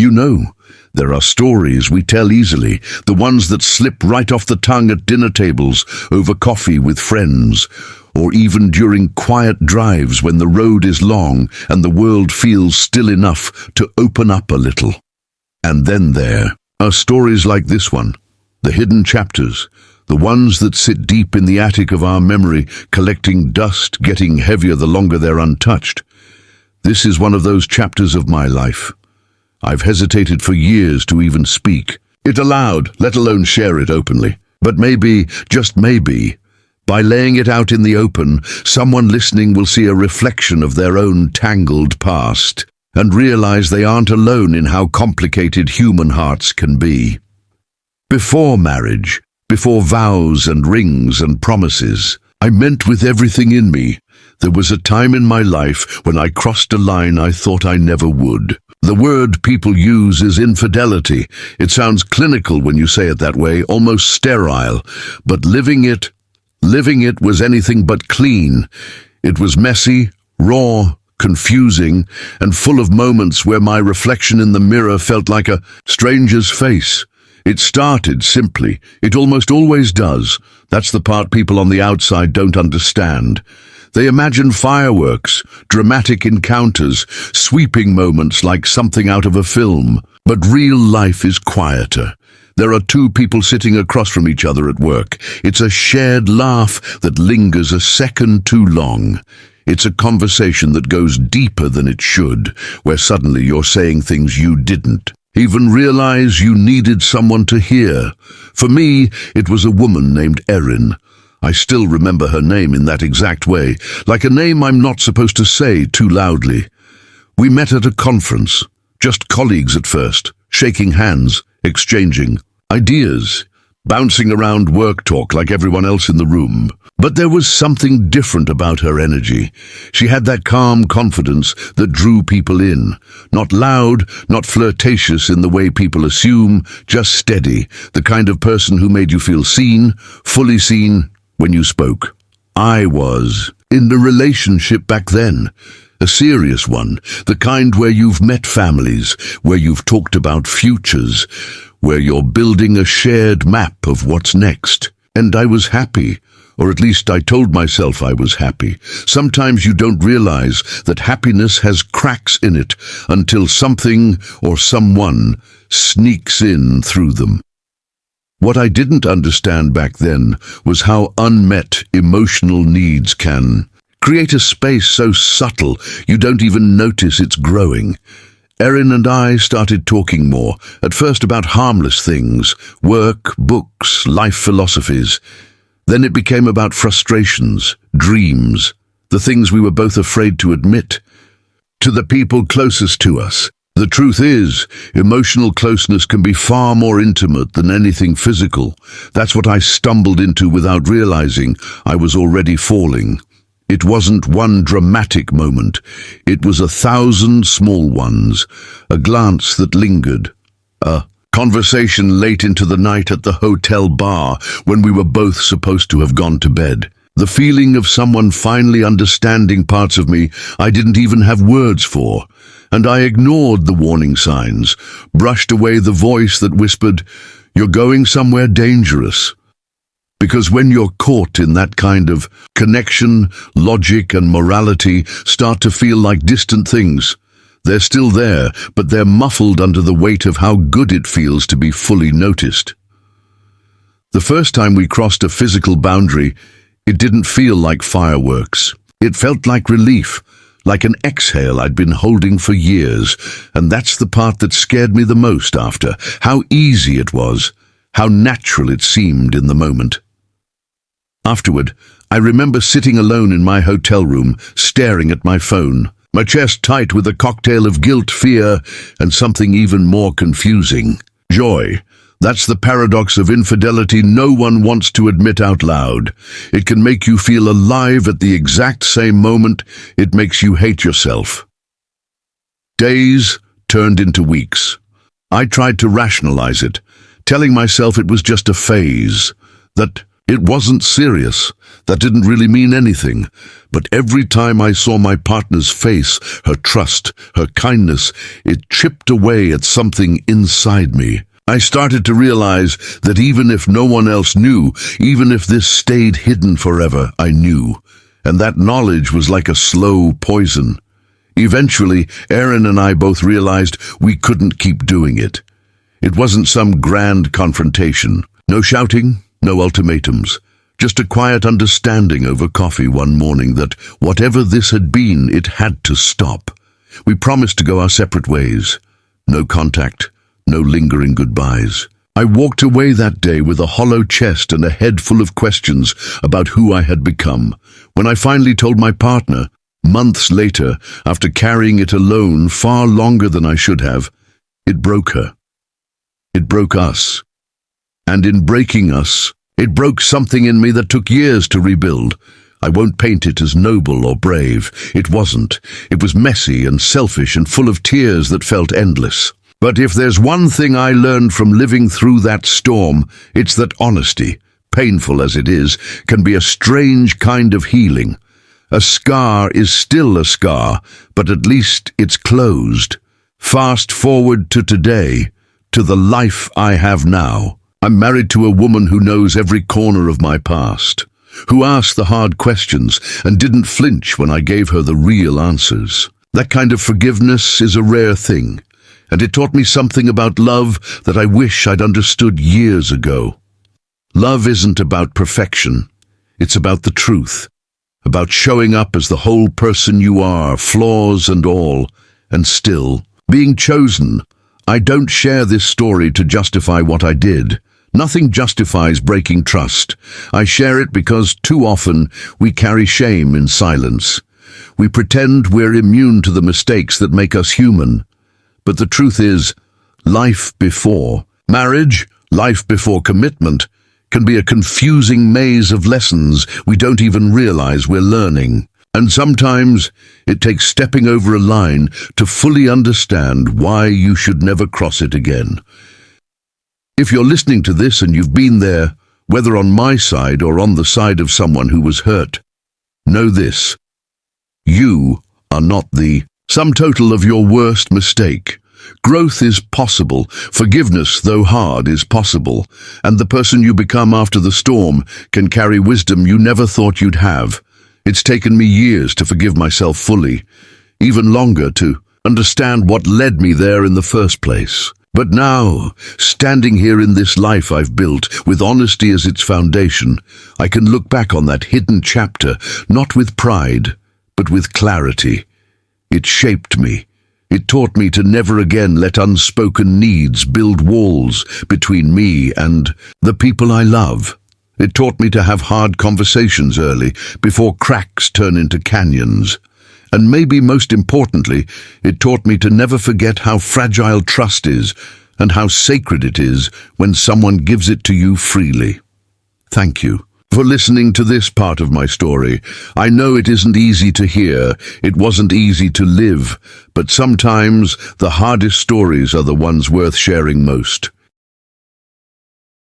You know, there are stories we tell easily, the ones that slip right off the tongue at dinner tables, over coffee with friends, or even during quiet drives when the road is long and the world feels still enough to open up a little. And then there are stories like this one, the hidden chapters, the ones that sit deep in the attic of our memory, collecting dust, getting heavier the longer they're untouched. This is one of those chapters of my life. I've hesitated for years to even speak it aloud, let alone share it openly. But maybe, just maybe, by laying it out in the open, someone listening will see a reflection of their own tangled past and realize they aren't alone in how complicated human hearts can be. Before marriage, before vows and rings and promises, I meant with everything in me. There was a time in my life when I crossed a line I thought I never would. The word people use is infidelity. It sounds clinical when you say it that way, almost sterile. But living it was anything but clean. It was messy, raw, confusing, and full of moments where my reflection in the mirror felt like a stranger's face. It started simply. It almost always does. That's the part people on the outside don't understand. They imagine fireworks, dramatic encounters, sweeping moments like something out of a film. But real life is quieter. There are two people sitting across from each other at work. It's a shared laugh that lingers a second too long. It's a conversation that goes deeper than it should, where suddenly you're saying things you didn't even realize you needed someone to hear. For me, it was a woman named Erin. I still remember her name in that exact way, like a name I'm not supposed to say too loudly. We met at a conference, just colleagues at first, shaking hands, exchanging ideas, bouncing around work talk like everyone else in the room. But there was something different about her energy. She had that calm confidence that drew people in. Not loud, not flirtatious in the way people assume, just steady, the kind of person who made you feel seen, fully seen, when you spoke. I was in a relationship back then, a serious one, the kind where you've met families, where you've talked about futures, where you're building a shared map of what's next. And I was happy, or at least I told myself I was happy. Sometimes you don't realize that happiness has cracks in it until something or someone sneaks in through them. What I didn't understand back then was how unmet emotional needs can create a space so subtle you don't even notice it's growing. Erin and I started talking more, at first about harmless things, work, books, life philosophies. Then it became about frustrations, dreams, the things we were both afraid to admit to the people closest to us. The truth is, emotional closeness can be far more intimate than anything physical. That's what I stumbled into without realizing I was already falling. It wasn't one dramatic moment. It was 1,000 small ones, a glance that lingered, a conversation late into the night at the hotel bar when we were both supposed to have gone to bed. The feeling of someone finally understanding parts of me I didn't even have words for. And I ignored the warning signs, brushed away the voice that whispered, "You're going somewhere dangerous." Because when you're caught in that kind of connection, logic and morality start to feel like distant things. They're still there, but they're muffled under the weight of how good it feels to be fully noticed. The first time we crossed a physical boundary, it didn't feel like fireworks. It felt like relief, like an exhale I'd been holding for years, and that's the part that scared me the most after, how easy it was, how natural it seemed in the moment. Afterward, I remember sitting alone in my hotel room, staring at my phone, my chest tight with a cocktail of guilt, fear, and something even more confusing, joy. That's the paradox of infidelity no one wants to admit out loud. It can make you feel alive at the exact same moment it makes you hate yourself. Days turned into weeks. I tried to rationalize it, telling myself it was just a phase, that It wasn't serious. That didn't really mean anything. But every time I saw my partner's face, her trust, her kindness, it chipped away at something inside me. I started to realize that even if no one else knew, even if this stayed hidden forever, I knew. And that knowledge was like a slow poison. Eventually, Erin and I both realized we couldn't keep doing it. It wasn't some grand confrontation. No shouting, no ultimatums. Just a quiet understanding over coffee one morning that whatever this had been, it had to stop. We promised to go our separate ways. No contact, no lingering goodbyes. I walked away that day with a hollow chest and a head full of questions about who I had become. When I finally told my partner, months later, after carrying it alone far longer than I should have, it broke her. It broke us. And in breaking us, it broke something in me that took years to rebuild. I won't paint it as noble or brave. It wasn't. It was messy and selfish and full of tears that felt endless. But if there's one thing I learned from living through that storm, it's that honesty, painful as it is, can be a strange kind of healing. A scar is still a scar, but at least it's closed. Fast forward to today, to the life I have now. I'm married to a woman who knows every corner of my past, who asked the hard questions and didn't flinch when I gave her the real answers. That kind of forgiveness is a rare thing, and it taught me something about love that I wish I'd understood years ago. Love isn't about perfection. It's about the truth, about showing up as the whole person you are, flaws and all, and still being chosen. I don't share this story to justify what I did. Nothing justifies breaking trust. I share it because too often we carry shame in silence. We pretend we're immune to the mistakes that make us human. But the truth is, life before marriage, life before commitment, can be a confusing maze of lessons we don't even realize we're learning. And sometimes it takes stepping over a line to fully understand why you should never cross it again. If you're listening to this and you've been there, whether on my side or on the side of someone who was hurt, know this: you are not the sum total of your worst mistake. Growth is possible. Forgiveness, though hard, is possible. And the person you become after the storm can carry wisdom you never thought you'd have. It's taken me years to forgive myself fully, even longer to understand what led me there in the first place. But now, standing here in this life I've built, with honesty as its foundation, I can look back on that hidden chapter, not with pride, but with clarity. It shaped me. It taught me to never again let unspoken needs build walls between me and the people I love. It taught me to have hard conversations early, before cracks turn into canyons. And maybe most importantly, it taught me to never forget how fragile trust is and how sacred it is when someone gives it to you freely. Thank you for listening to this part of my story. I know it isn't easy to hear, it wasn't easy to live, but sometimes the hardest stories are the ones worth sharing most.